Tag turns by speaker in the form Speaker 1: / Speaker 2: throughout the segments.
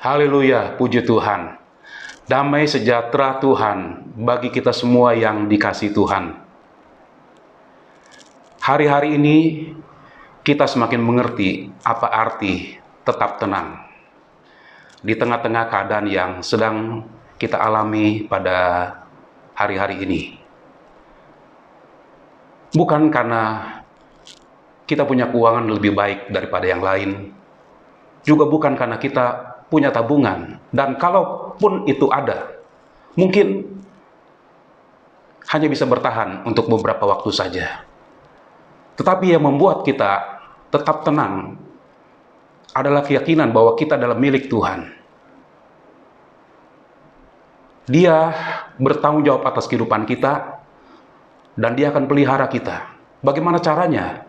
Speaker 1: Haleluya, puji Tuhan. Damai sejahtera Tuhan bagi kita semua yang dikasihi Tuhan. Hari-hari ini kita semakin mengerti apa arti tetap tenang di tengah-tengah keadaan yang sedang kita alami pada hari-hari ini. Bukan karena kita punya keuangan lebih baik daripada yang lain, juga bukan karena kita punya tabungan, dan kalaupun itu ada, mungkin hanya bisa bertahan untuk beberapa waktu saja. Tetapi yang membuat kita tetap tenang adalah keyakinan bahwa kita adalah milik Tuhan. Dia bertanggung jawab atas kehidupan kita, dan Dia akan pelihara kita. Bagaimana caranya?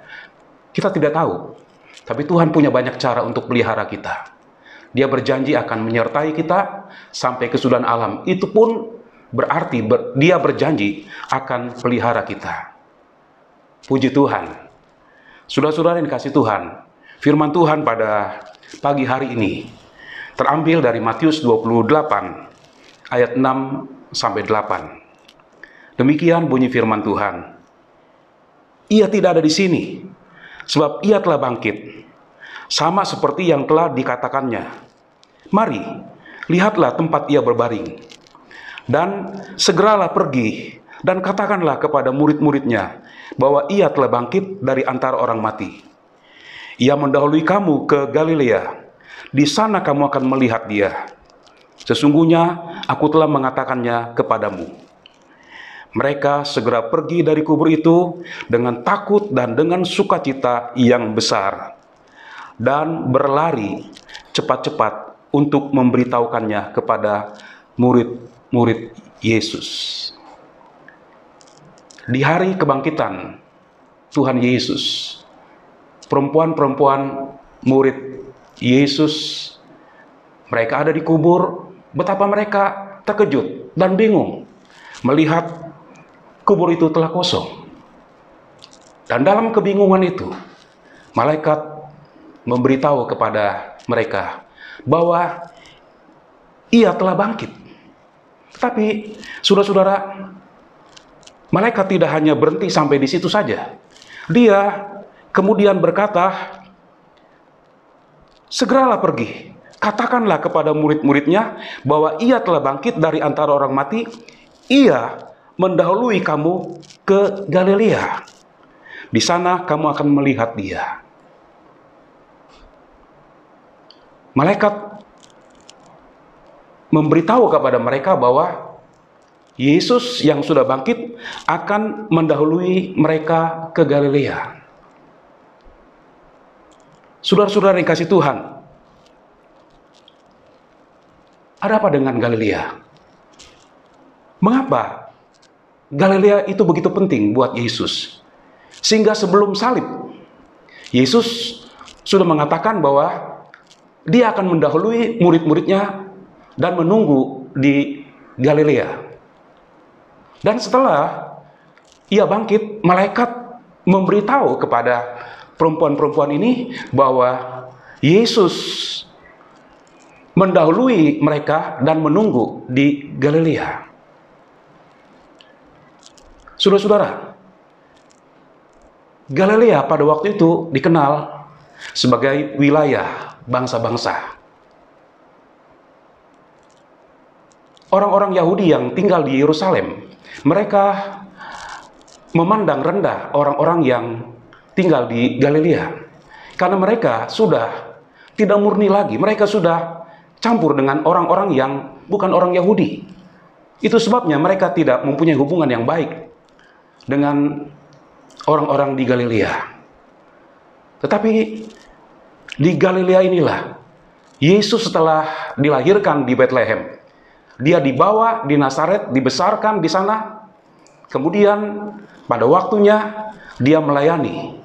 Speaker 1: Kita tidak tahu. Tapi Tuhan punya banyak cara untuk pelihara kita. Dia berjanji akan menyertai kita sampai kesudahan alam. Itu pun berarti Dia berjanji akan pelihara kita. Puji Tuhan. Saudara-saudara yang dikasihi Tuhan, firman Tuhan pada pagi hari ini terambil dari Matius 28 ayat 6-8. Demikian bunyi firman Tuhan. Ia tidak ada di sini, sebab Ia telah bangkit, sama seperti yang telah dikatakannya. Mari, lihatlah tempat Ia berbaring. Dan segeralah pergi dan katakanlah kepada murid-muridnya bahwa Ia telah bangkit dari antara orang mati. Ia mendahului kamu ke Galilea. Di sana kamu akan melihat Dia. Sesungguhnya aku telah mengatakannya kepadamu. Mereka segera pergi dari kubur itu dengan takut dan dengan sukacita yang besar, dan berlari cepat-cepat untuk memberitahukannya kepada murid-murid Yesus. Di hari kebangkitan Tuhan Yesus, perempuan-perempuan murid Yesus, mereka ada di kubur. Betapa mereka terkejut dan bingung melihat kubur itu telah kosong. Dan dalam kebingungan itu, malaikat memberitahu kepada mereka bahwa Ia telah bangkit. Tetapi, saudara-saudara, malaikat tidak hanya berhenti sampai di situ saja. Dia kemudian berkata, segeralah pergi, katakanlah kepada murid-muridnya bahwa Ia telah bangkit dari antara orang mati. Ia mendahului kamu ke Galilea. Di sana kamu akan melihat Dia. Malaikat memberitahu kepada mereka bahwa Yesus yang sudah bangkit akan mendahului mereka ke Galilea. Saudara-saudara yang kasih Tuhan, ada apa dengan Galilea? Mengapa Galilea itu begitu penting buat Yesus? Sehingga sebelum salib, Yesus sudah mengatakan bahwa Dia akan mendahului murid-muridnya dan menunggu di Galilea. Dan setelah Ia bangkit, malaikat memberitahu kepada perempuan-perempuan ini bahwa Yesus mendahului mereka dan menunggu di Galilea. Saudara-saudara, Galilea pada waktu itu dikenal sebagai wilayah bangsa-bangsa. Orang-orang Yahudi yang tinggal di Yerusalem, mereka memandang rendah orang-orang yang tinggal di Galilea, karena mereka sudah tidak murni lagi. Mereka sudah campur dengan orang-orang yang bukan orang Yahudi. Itu sebabnya mereka tidak mempunyai hubungan yang baik dengan orang-orang di Galilea. Tetapi di Galilea inilah Yesus setelah dilahirkan di Bethlehem. Dia dibawa di Nazaret, dibesarkan di sana. Kemudian pada waktunya Dia melayani.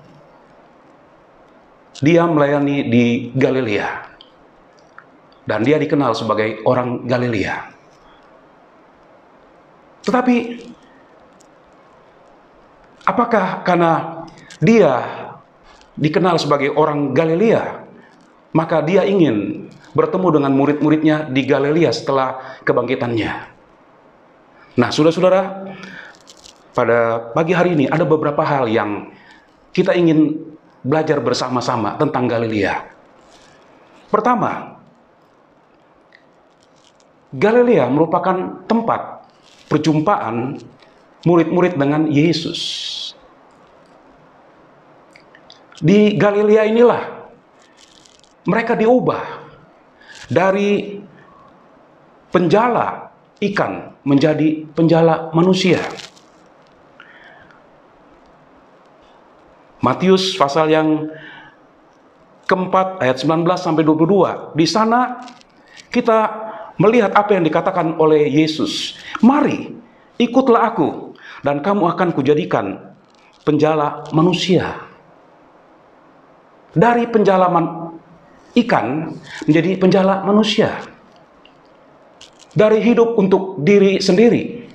Speaker 1: Dia melayani di Galilea. Dan Dia dikenal sebagai orang Galilea. Tetapi apakah karena Dia dikenal sebagai orang Galilea, maka Dia ingin bertemu dengan murid-muridnya di Galilea setelah kebangkitannya. Nah, saudara-saudara, pada pagi hari ini ada beberapa hal yang kita ingin belajar bersama-sama tentang Galilea. Pertama, Galilea merupakan tempat perjumpaan murid-murid dengan Yesus. Di Galilea inilah mereka diubah dari penjala ikan menjadi penjala manusia. Matius pasal yang keempat ayat 19 sampai 22. Di sana kita melihat apa yang dikatakan oleh Yesus. Mari, ikutlah aku dan kamu akan kujadikan penjala manusia. Dari penjala ikan menjadi penjala manusia. Dari hidup untuk diri sendiri,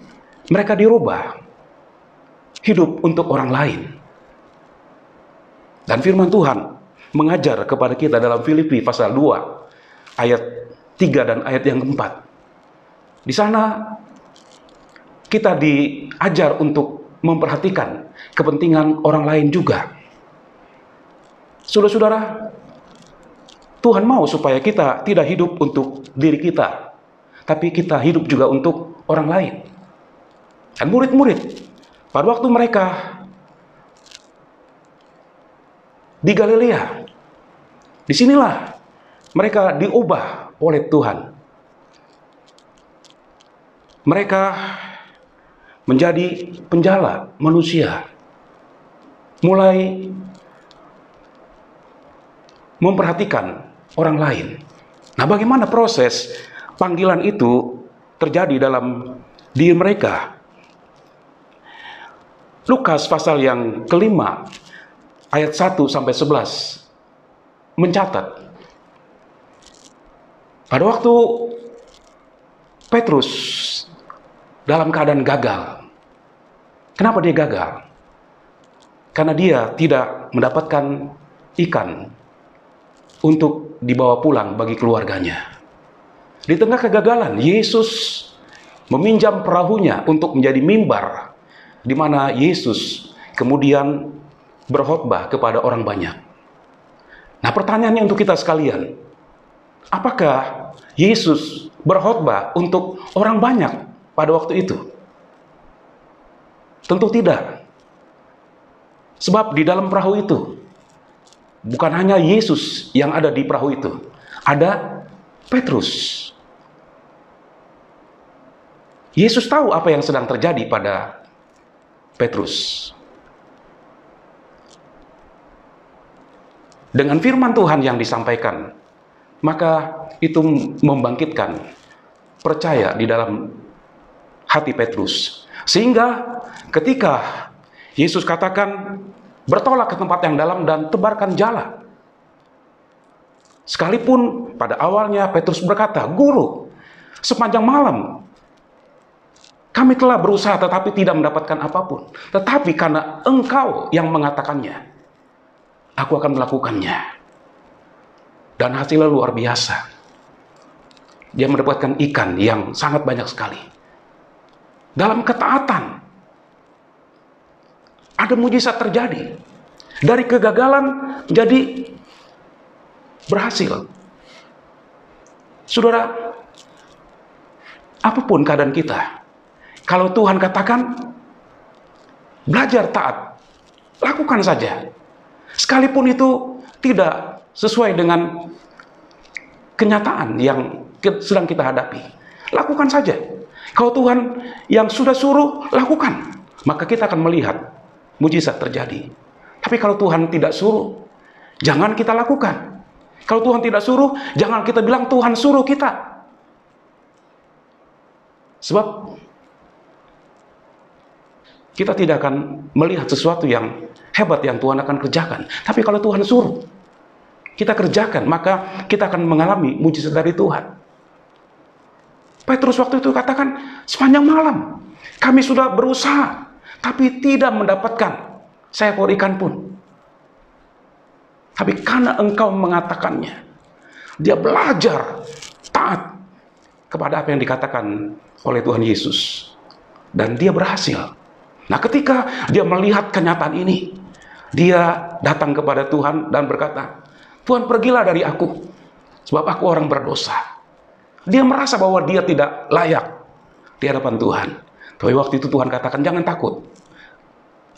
Speaker 1: mereka dirubah hidup untuk orang lain. Dan firman Tuhan mengajar kepada kita dalam Filipi pasal 2 ayat 3 dan ayat yang keempat. Di sana kita diajar untuk memperhatikan kepentingan orang lain juga. Saudara-saudara, Tuhan mau supaya kita tidak hidup untuk diri kita, tapi kita hidup juga untuk orang lain. Dan murid-murid, pada waktu mereka di Galilea, disinilah mereka diubah oleh Tuhan. Mereka menjadi penjala manusia, mulai memperhatikan orang lain. Nah, bagaimana proses panggilan itu terjadi dalam diri mereka? Lukas pasal yang kelima ayat 1 sampai 11 mencatat pada waktu Petrus dalam keadaan gagal. Kenapa dia gagal? Karena dia tidak mendapatkan ikan untuk dibawa pulang bagi keluarganya. Di tengah kegagalan, Yesus meminjam perahunya untuk menjadi mimbar, di mana Yesus kemudian berkhotbah kepada orang banyak. Nah, pertanyaannya untuk kita sekalian, apakah Yesus berkhotbah untuk orang banyak pada waktu itu? Tentu tidak. Sebab di dalam perahu itu bukan hanya Yesus yang ada di perahu itu, ada Petrus. Yesus tahu apa yang sedang terjadi pada Petrus. Dengan firman Tuhan yang disampaikan, maka itu membangkitkan percaya di dalam hati Petrus. Sehingga ketika Yesus katakan, bertolak ke tempat yang dalam dan tebarkan jala. Sekalipun pada awalnya Petrus berkata, "Guru, sepanjang malam kami telah berusaha tetapi tidak mendapatkan apapun. Tetapi karena Engkau yang mengatakannya, aku akan melakukannya." Dan hasilnya luar biasa. Dia mendapatkan ikan yang sangat banyak sekali. Dalam ketaatan, ada mujizat terjadi. Dari kegagalan menjadi berhasil. Saudara, apapun keadaan kita, kalau Tuhan katakan, belajar taat, lakukan saja. Sekalipun itu tidak sesuai dengan kenyataan yang sedang kita hadapi, lakukan saja. Kalau Tuhan yang sudah suruh, lakukan. Maka kita akan melihat mujizat terjadi. Tapi kalau Tuhan tidak suruh, jangan kita lakukan. Kalau Tuhan tidak suruh, jangan kita bilang Tuhan suruh kita. Sebab kita tidak akan melihat sesuatu yang hebat yang Tuhan akan kerjakan. Tapi kalau Tuhan suruh, kita kerjakan, maka kita akan mengalami mujizat dari Tuhan. Petrus waktu itu katakan, sepanjang malam kami sudah berusaha, tapi tidak mendapatkan seekor ikan pun. Tapi karena Engkau mengatakannya, Dia belajar taat kepada apa yang dikatakan oleh Tuhan Yesus. Dan dia berhasil. Nah, ketika dia melihat kenyataan ini, dia datang kepada Tuhan dan berkata, Tuhan, pergilah dari aku, sebab aku orang berdosa. Dia merasa bahwa dia tidak layak di hadapan Tuhan. Tapi waktu itu Tuhan katakan, jangan takut.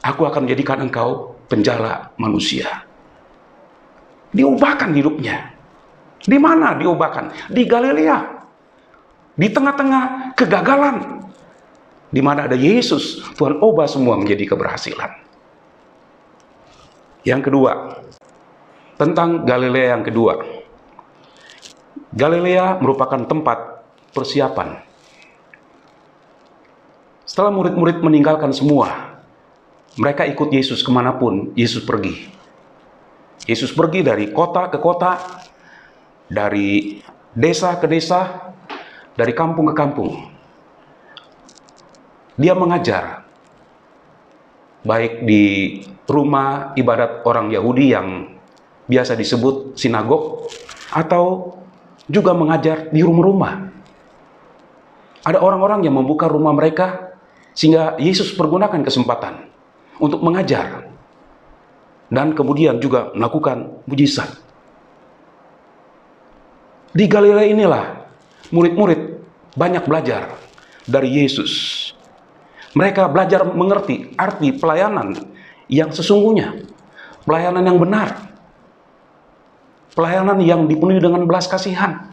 Speaker 1: Aku akan menjadikan engkau penjala manusia. Diubahkan hidupnya. Di mana diubahkan? Di Galilea. Di tengah-tengah kegagalan. Di mana ada Yesus, Tuhan ubah semua menjadi keberhasilan. Yang kedua, tentang Galilea yang kedua. Galilea merupakan tempat persiapan. Setelah murid-murid meninggalkan semua, mereka ikut Yesus kemanapun Yesus pergi. Yesus pergi dari kota ke kota, dari desa ke desa, dari kampung ke kampung. Dia mengajar, baik di rumah ibadat orang Yahudi yang biasa disebut sinagog, atau juga mengajar di rumah-rumah. Ada orang-orang yang membuka rumah mereka, sehingga Yesus pergunakan kesempatan untuk mengajar, dan kemudian juga melakukan mujizat. Di Galilea inilah murid-murid banyak belajar dari Yesus. Mereka belajar mengerti arti pelayanan yang sesungguhnya, pelayanan yang benar, pelayanan yang dipenuhi dengan belas kasihan.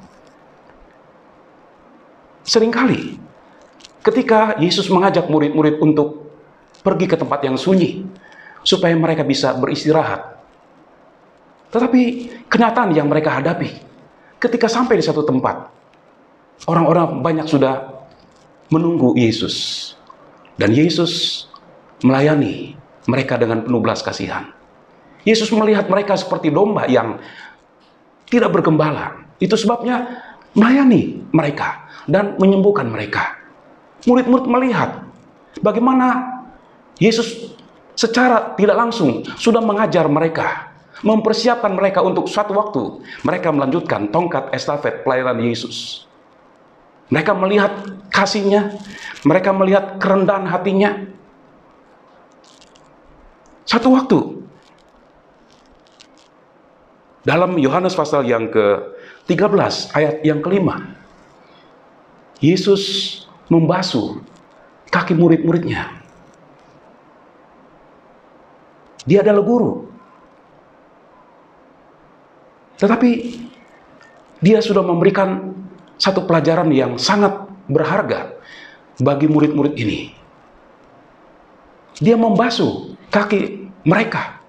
Speaker 1: Seringkali ketika Yesus mengajak murid-murid untuk pergi ke tempat yang sunyi, supaya mereka bisa beristirahat. Tetapi kenyataan yang mereka hadapi, ketika sampai di satu tempat, orang-orang banyak sudah menunggu Yesus. Dan Yesus melayani mereka dengan penuh belas kasihan. Yesus melihat mereka seperti domba yang tidak bergembala. Itu sebabnya melayani mereka dan menyembuhkan mereka. Murid-murid melihat bagaimana Yesus secara tidak langsung sudah mengajar mereka, mempersiapkan mereka untuk suatu waktu mereka melanjutkan tongkat estafet pelayanan Yesus. Mereka melihat kasihnya, mereka melihat kerendahan hatinya. Satu waktu, dalam Yohanes pasal yang ke-13 ayat yang ke-5, Yesus membasuh kaki murid-muridnya. Dia adalah guru. Tetapi dia sudah memberikan satu pelajaran yang sangat berharga bagi murid-murid ini. Dia membasuh kaki mereka,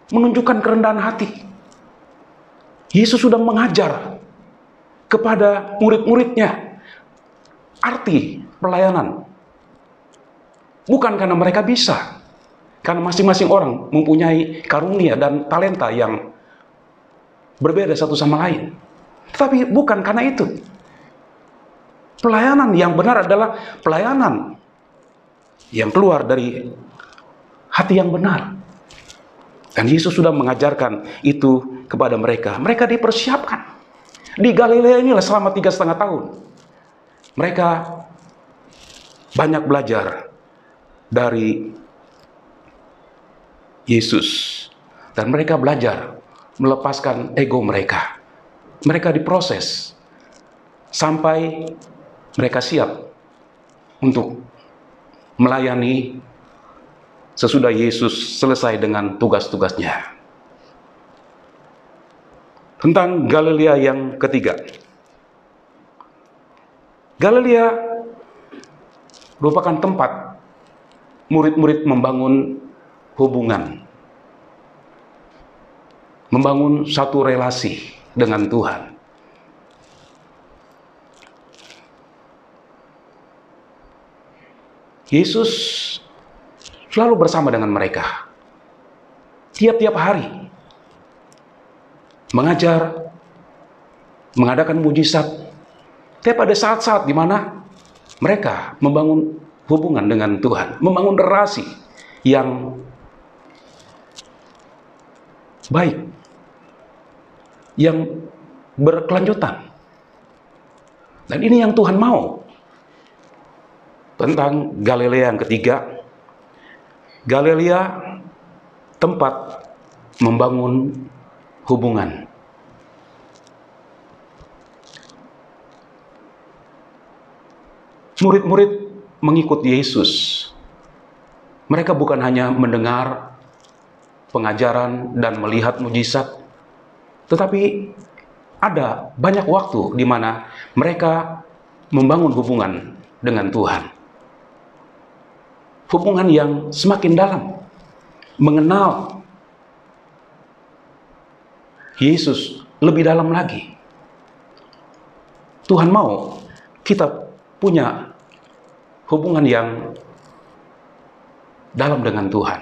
Speaker 1: menunjukkan kerendahan hati. Yesus sudah mengajar kepada murid-muridnya arti pelayanan. Bukan karena mereka bisa, karena masing-masing orang mempunyai karunia dan talenta yang berbeda satu sama lain. Tetapi bukan karena itu. Pelayanan yang benar adalah pelayanan yang keluar dari hati yang benar. Dan Yesus sudah mengajarkan itu kepada mereka. Mereka dipersiapkan. Di Galilea inilah selama 3,5 tahun. Mereka banyak belajar dari Yesus. Dan mereka belajar melepaskan ego mereka. Mereka diproses sampai mereka siap untuk melayani sesudah Yesus selesai dengan tugas-tugasnya. Tentang Galilea yang ketiga. Galilea merupakan tempat murid-murid membangun hubungan, membangun satu relasi dengan Tuhan. Yesus selalu bersama dengan mereka. Tiap-tiap hari. Mengajar, mengadakan mujizat. Tapi pada saat-saat di mana mereka membangun hubungan dengan Tuhan. Membangun relasi yang baik. Yang berkelanjutan. Dan ini yang Tuhan mau. Tentang Galilea yang ketiga, Galilea tempat membangun hubungan. Murid-murid mengikut Yesus. Mereka bukan hanya mendengar pengajaran dan melihat mujizat, tetapi ada banyak waktu di mana mereka membangun hubungan dengan Tuhan. Hubungan yang semakin dalam, mengenal Yesus lebih dalam lagi. Tuhan mau kita punya hubungan yang dalam dengan Tuhan.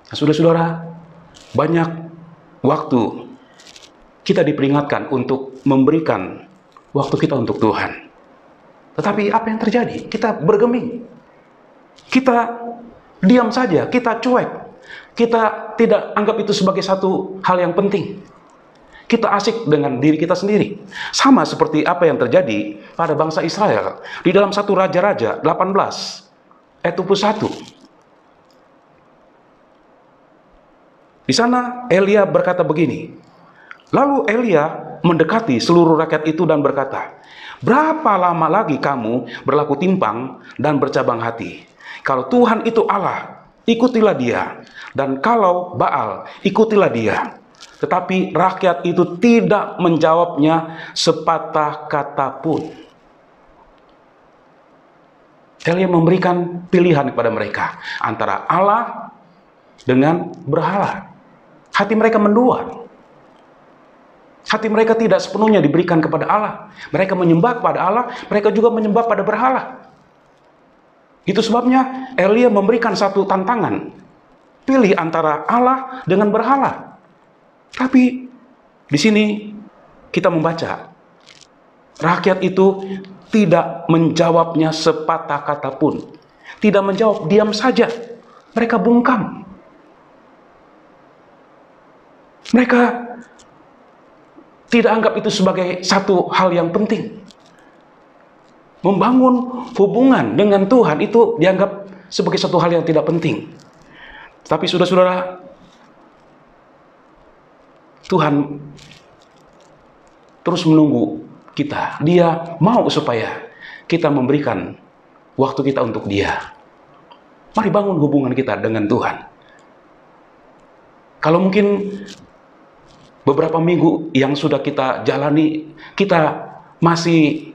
Speaker 1: Nah, saudara-saudara, banyak waktu kita diperingatkan untuk memberikan waktu kita untuk Tuhan. Tetapi apa yang terjadi? Kita bergeming. Kita diam saja, kita cuek. Kita tidak anggap itu sebagai satu hal yang penting. Kita asik dengan diri kita sendiri. Sama seperti apa yang terjadi pada bangsa Israel. Di dalam 1 Raja-Raja 18 ayat 21. Di sana Elia berkata begini. Lalu Elia mendekati seluruh rakyat itu dan berkata, berapa lama lagi kamu berlaku timpang dan bercabang hati? Kalau Tuhan itu Allah, ikutilah dia. Dan kalau Baal, ikutilah dia. Tetapi rakyat itu tidak menjawabnya sepatah kata pun. Elia memberikan pilihan kepada mereka antara Allah dengan berhala. Hati mereka mendua. Hati mereka tidak sepenuhnya diberikan kepada Allah. Mereka menyembah kepada Allah, mereka juga menyembah pada berhala. Itu sebabnya Elia memberikan satu tantangan. Pilih antara Allah dengan berhala. Tapi di sini kita membaca, rakyat itu tidak menjawabnya sepatah kata pun. Tidak menjawab, diam saja. Mereka bungkam. Mereka tidak anggap itu sebagai satu hal yang penting. Membangun hubungan dengan Tuhan itu dianggap sebagai satu hal yang tidak penting. Tapi saudara-saudara, Tuhan terus menunggu kita. Dia mau supaya kita memberikan waktu kita untuk Dia. Mari bangun hubungan kita dengan Tuhan. Kalau mungkin beberapa minggu yang sudah kita jalani, kita masih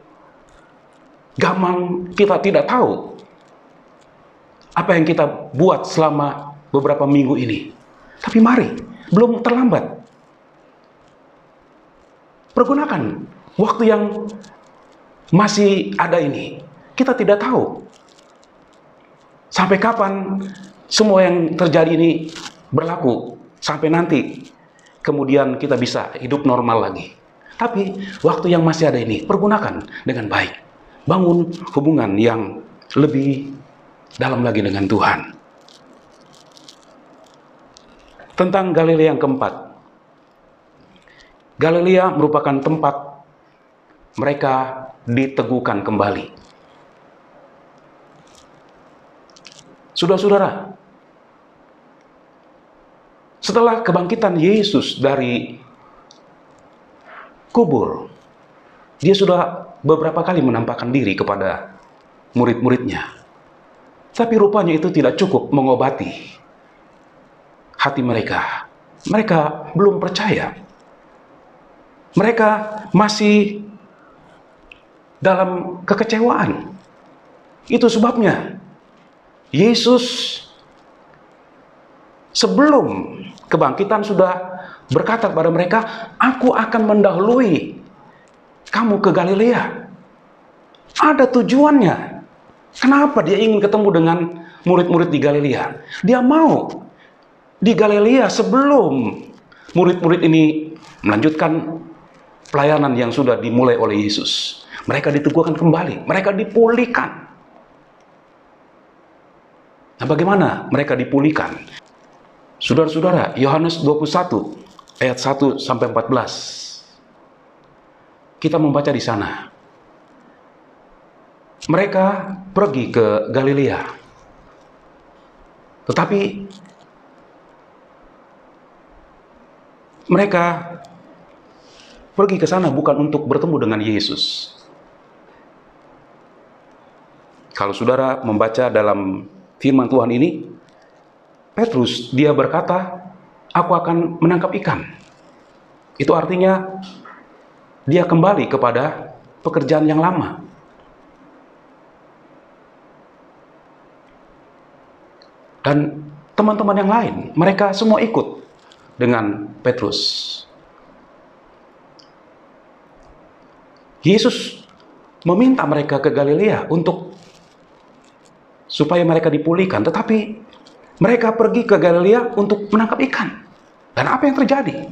Speaker 1: gamang, kita tidak tahu apa yang kita buat selama beberapa minggu ini. Tapi mari, belum terlambat. Pergunakan waktu yang masih ada ini. Kita tidak tahu sampai kapan semua yang terjadi ini berlaku. Sampai nanti kemudian kita bisa hidup normal lagi. Tapi waktu yang masih ada ini, pergunakan dengan baik. Bangun hubungan yang lebih dalam lagi dengan Tuhan. Tentang Galilea yang keempat. Galilea merupakan tempat mereka diteguhkan kembali. Saudara-saudara, setelah kebangkitan Yesus dari kubur, Dia sudah beberapa kali menampakkan diri kepada murid-muridnya. Tapi rupanya itu tidak cukup mengobati hati mereka. Mereka belum percaya. Mereka masih dalam kekecewaan. Itu sebabnya Yesus sebelum kebangkitan sudah berkata kepada mereka, aku akan mendahului kamu ke Galilea. Ada tujuannya. Kenapa dia ingin ketemu dengan murid-murid di Galilea? Dia mau di Galilea sebelum murid-murid ini melanjutkan pelayanan yang sudah dimulai oleh Yesus. Mereka diteguhkan kembali, mereka dipulihkan. Nah, bagaimana mereka dipulihkan? Saudara-saudara, Yohanes 21 ayat 1 sampai 14. kita membaca di sana, mereka pergi ke Galilea. Tetapi mereka pergi ke sana bukan untuk bertemu dengan Yesus. Kalau saudara membaca dalam firman Tuhan ini, Petrus dia berkata, aku akan menangkap ikan. Itu artinya dia kembali kepada pekerjaan yang lama. Dan teman-teman yang lain, mereka semua ikut dengan Petrus. Yesus meminta mereka ke Galilea supaya mereka dipulihkan, tetapi mereka pergi ke Galilea untuk menangkap ikan. Dan apa yang terjadi?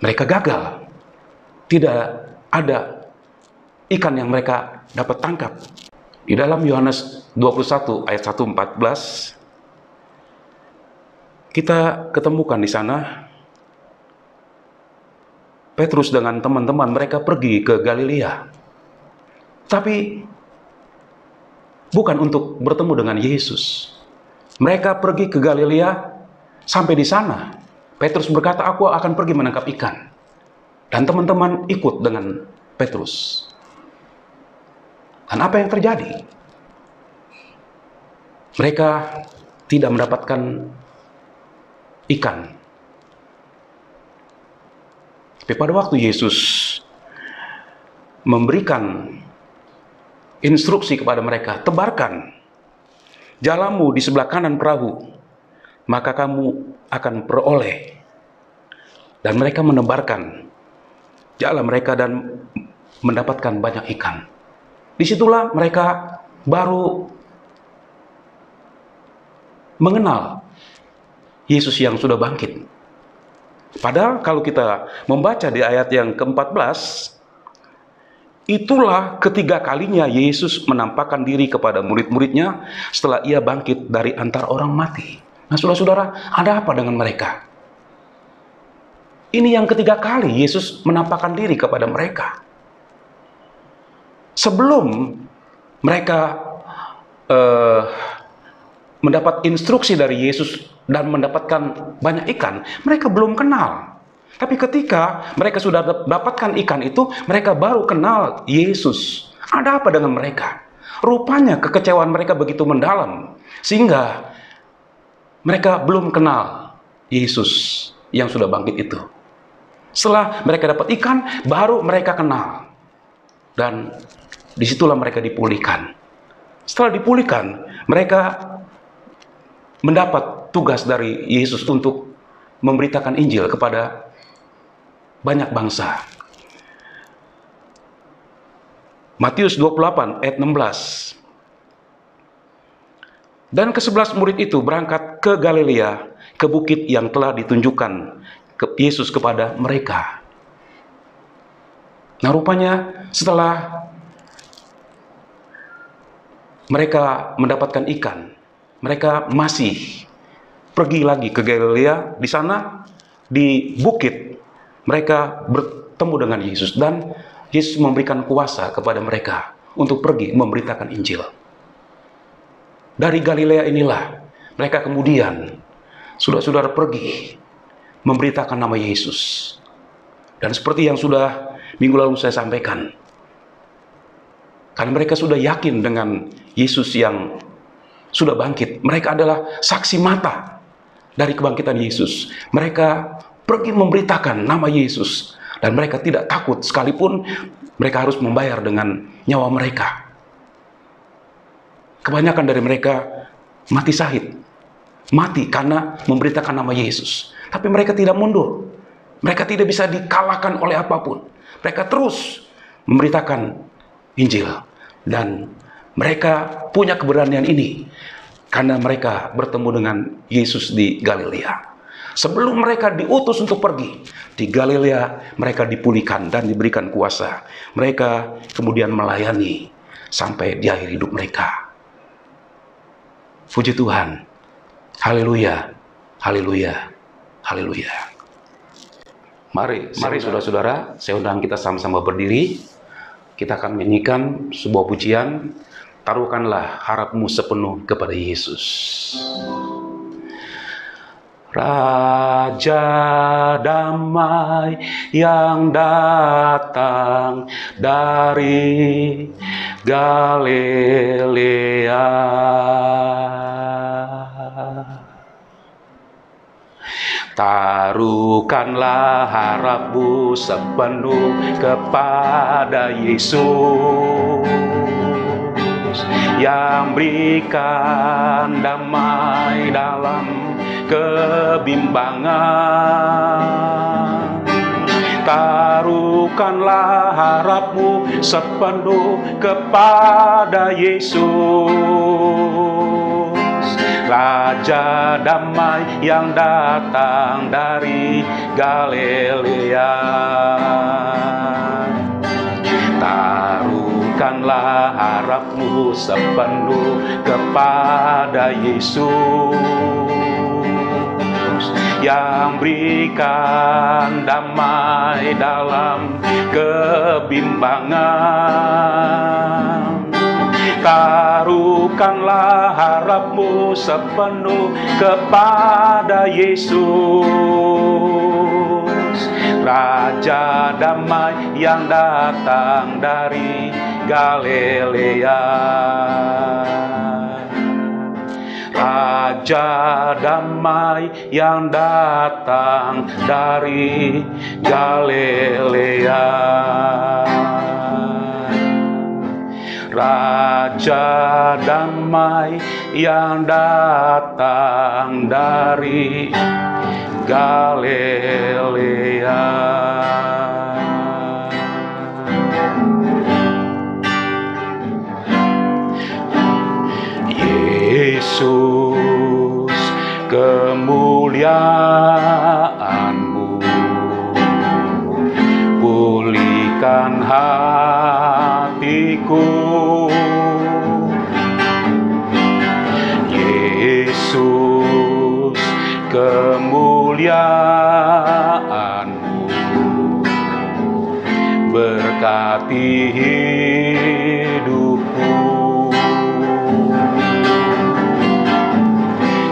Speaker 1: Mereka gagal. Tidak ada ikan yang mereka dapat tangkap. Di dalam Yohanes 21 ayat 1-14, kita ketemukan di sana Petrus dengan teman-teman mereka pergi ke Galilea. Tapi bukan untuk bertemu dengan Yesus. Mereka pergi ke Galilea, sampai di sana Petrus berkata, aku akan pergi menangkap ikan. Dan teman-teman ikut dengan Petrus. Dan apa yang terjadi? Mereka tidak mendapatkan ikan. Tapi pada waktu Yesus memberikan instruksi kepada mereka, tebarkan jalamu di sebelah kanan perahu, maka kamu akan peroleh. Dan mereka menebarkan jala mereka dan mendapatkan banyak ikan. Disitulah mereka baru mengenal Yesus yang sudah bangkit. Padahal kalau kita membaca di ayat yang ke-14, itulah ketiga kalinya Yesus menampakkan diri kepada murid-muridnya setelah ia bangkit dari antara orang mati. Nah, saudara-saudara, ada apa dengan mereka? Ini yang ketiga kali Yesus menampakkan diri kepada mereka. Sebelum mereka mendapat instruksi dari Yesus dan mendapatkan banyak ikan, mereka belum kenal. Tapi ketika mereka sudah dapatkan ikan itu, mereka baru kenal Yesus. Ada apa dengan mereka? Rupanya kekecewaan mereka begitu mendalam, sehingga mereka belum kenal Yesus yang sudah bangkit itu. Setelah mereka dapat ikan, baru mereka kenal. Dan disitulah mereka dipulihkan. Setelah dipulihkan, mereka mendapat tugas dari Yesus untuk memberitakan Injil kepada banyak bangsa. Matius 28 ayat 16. Dan ke-11 murid itu berangkat ke Galilea, ke bukit yang telah ditunjukkan ke Yesus kepada mereka. Nah, rupanya setelah mereka mendapatkan ikan, mereka masih pergi lagi ke Galilea. Di sana, di bukit, mereka bertemu dengan Yesus. Dan Yesus memberikan kuasa kepada mereka untuk pergi memberitakan Injil. Dari Galilea inilah, mereka kemudian, saudara-saudara, pergi memberitakan nama Yesus. Dan seperti yang sudah minggu lalu saya sampaikan, karena mereka sudah yakin dengan Yesus yang sudah bangkit. Mereka adalah saksi mata dari kebangkitan Yesus. Mereka pergi memberitakan nama Yesus. Dan mereka tidak takut sekalipun mereka harus membayar dengan nyawa mereka. Kebanyakan dari mereka mati syahid. Mati karena memberitakan nama Yesus. Tapi mereka tidak mundur. Mereka tidak bisa dikalahkan oleh apapun. Mereka terus memberitakan Injil. Dan mereka punya keberanian ini karena mereka bertemu dengan Yesus di Galilea. Sebelum mereka diutus untuk pergi di Galilea, mereka dipulihkan dan diberikan kuasa. Mereka kemudian melayani sampai di akhir hidup mereka. Puji Tuhan. Haleluya. Haleluya. Haleluya. Mari saudara-saudara, saya undang kita sama-sama berdiri. Kita akan menyanyikan sebuah pujian, taruhkanlah harapmu sepenuh kepada Yesus. Raja damai yang datang dari Galilea, taruhkanlah harapmu sepenuh kepada Yesus yang berikan damai dalam kebimbangan. Taruhkanlah harapmu sepenuh kepada Yesus, Raja damai yang datang dari Galilea. Taruhkanlah harapmu sepenuh kepada Yesus yang berikan damai dalam kebimbangan. Taruhkanlah harapmu sepenuh kepada Yesus, Raja damai yang datang dari Galilea. Raja damai yang datang dari Galilea. Raja damai yang datang dari Galilea. Yesus, kemuliaan-Mu pulihkan hatiku. Yesus, kemuliaan-Mu berkati hidupku.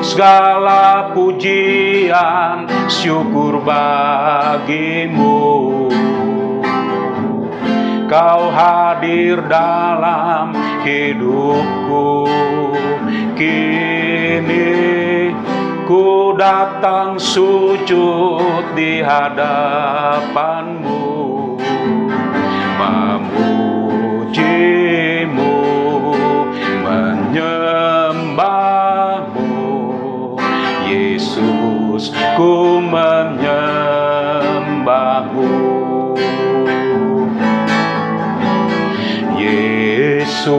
Speaker 1: Segala pujian syukur bagimu, Kau hadir dalam hidupku. Kini ku datang sujud di hadapan-Mu, memuji-Mu, menyembah-Mu. Yesus, ku menyembah-Mu. Yesus,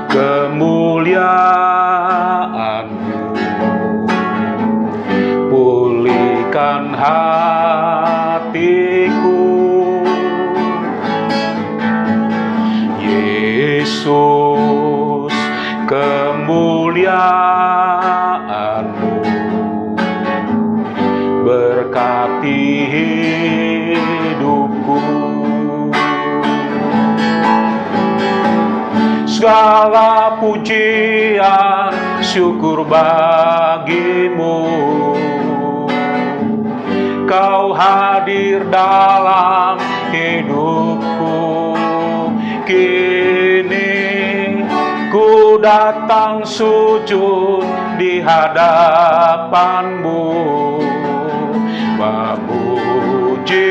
Speaker 1: kemuliaan-Mu pulihkan hatiku. Yesus, kemuliaan-Mu berkati hidupku. Segala pujian syukur bagimu, Kau hadir dalam hidupku. Kini ku datang sujud di hadapan-Mu, memuji-Mu,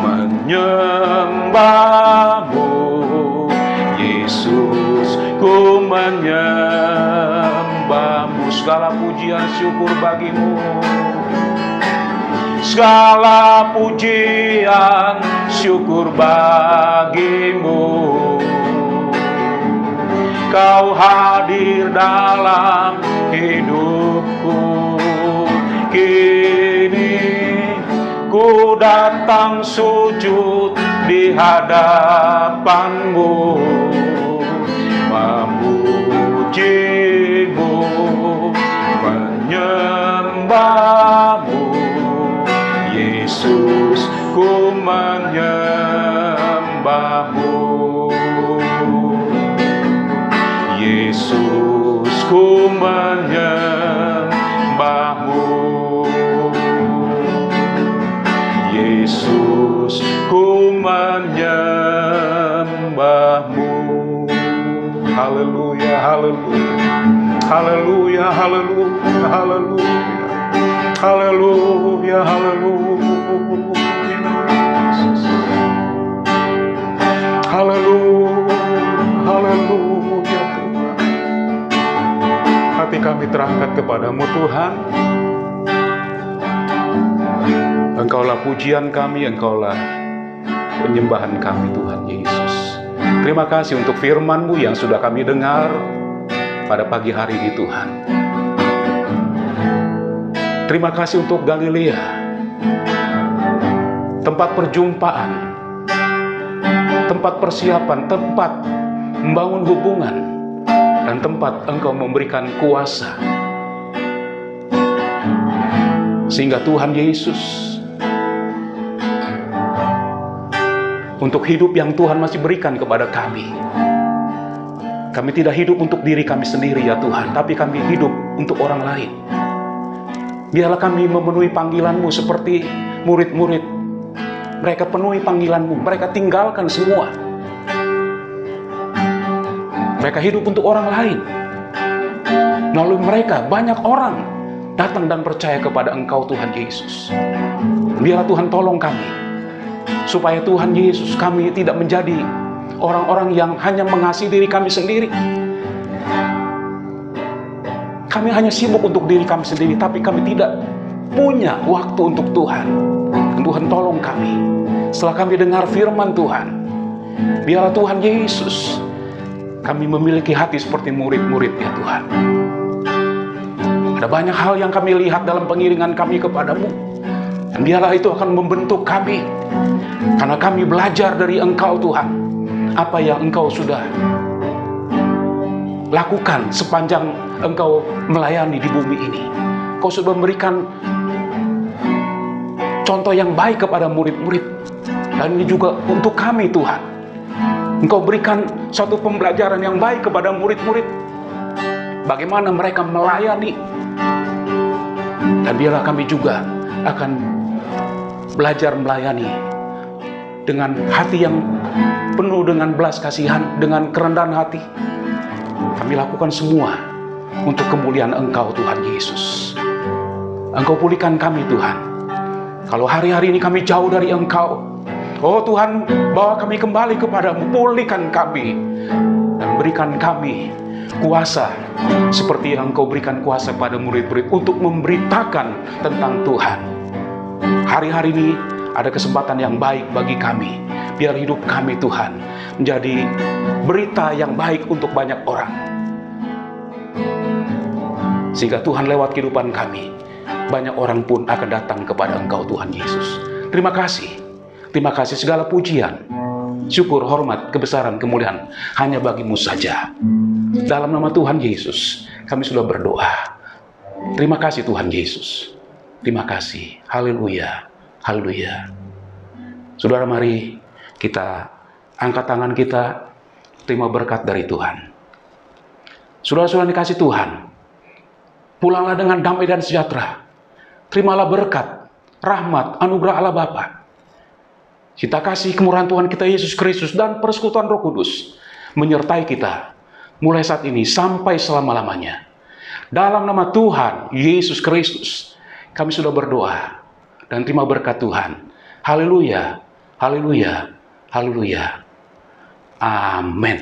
Speaker 1: menyembah-Mu. Yesus, ku menyembah-Mu. Segala pujian syukur bagimu. Segala pujian syukur bagimu. Kau hadir dalam hidupku. Kini ku datang sujud di hadapan-Mu, memuji-Mu, menyembah-Mu. Haleluya, haleluya, haleluya. Haleluya, haleluya. Haleluya, haleluya Tuhan. Hati kami terangkat kepadamu Tuhan. Engkaulah pujian kami, Engkaulah penyembahan kami Tuhan Yesus. Terima kasih untuk firman-Mu yang sudah kami dengar pada pagi hari ini Tuhan. Terima kasih untuk Galilea, tempat perjumpaan, tempat persiapan, tempat membangun hubungan, dan tempat Engkau memberikan kuasa. Sehingga Tuhan Yesus, untuk hidup yang Tuhan masih berikan kepada kami, kami tidak hidup untuk diri kami sendiri ya Tuhan, tapi kami hidup untuk orang lain. Biarlah kami memenuhi panggilan-Mu seperti murid-murid. Mereka penuhi panggilan-Mu, mereka tinggalkan semua. Mereka hidup untuk orang lain. Melalui mereka banyak orang datang dan percaya kepada Engkau Tuhan Yesus. Biarlah Tuhan tolong kami, supaya Tuhan Yesus kami tidak menjadi orang-orang yang hanya mengasihi diri kami sendiri. Kami hanya sibuk untuk diri kami sendiri, tapi kami tidak punya waktu untuk Tuhan. Dan Tuhan tolong kami, setelah kami dengar firman Tuhan, biarlah Tuhan Yesus kami memiliki hati seperti murid-murid ya Tuhan. Ada banyak hal yang kami lihat dalam pengiringan kami kepadamu, dan biarlah itu akan membentuk kami, karena kami belajar dari Engkau Tuhan, apa yang Engkau sudah lakukan sepanjang Engkau melayani di bumi ini. Engkau sudah memberikan contoh yang baik kepada murid-murid, dan ini juga untuk kami Tuhan. Engkau berikan satu pembelajaran yang baik kepada murid-murid, bagaimana mereka melayani. Dan biarlah kami juga akan belajar melayani dengan hati yang penuh dengan belas kasihan, dengan kerendahan hati. Kami lakukan semua untuk kemuliaan Engkau Tuhan Yesus. Engkau pulihkan kami Tuhan. Kalau hari-hari ini kami jauh dari Engkau, oh Tuhan, bawa kami kembali kepadamu, pulihkan kami, dan berikan kami kuasa seperti yang Engkau berikan kuasa pada murid-murid untuk memberitakan tentang Tuhan. Hari-hari ini ada kesempatan yang baik bagi kami. Biar hidup kami Tuhan menjadi berita yang baik untuk banyak orang, sehingga Tuhan lewat kehidupan kami, banyak orang pun akan datang kepada Engkau Tuhan Yesus. Terima kasih. Terima kasih, segala pujian, syukur, hormat, kebesaran, kemuliaan hanya bagi-Mu saja. Dalam nama Tuhan Yesus kami sudah berdoa. Terima kasih Tuhan Yesus. Terima kasih. Haleluya. Haleluya. Saudara, mari kita angkat tangan kita, terima berkat dari Tuhan. Saudara-saudara dikasih Tuhan, pulanglah dengan damai dan sejahtera. Terimalah berkat, rahmat, anugerah Allah Bapa, cinta kasih kemurahan Tuhan kita Yesus Kristus, dan persekutuan Roh Kudus menyertai kita mulai saat ini sampai selama-lamanya. Dalam nama Tuhan Yesus Kristus kami sudah berdoa dan terima berkat Tuhan. Haleluya, haleluya, haleluya. Amin.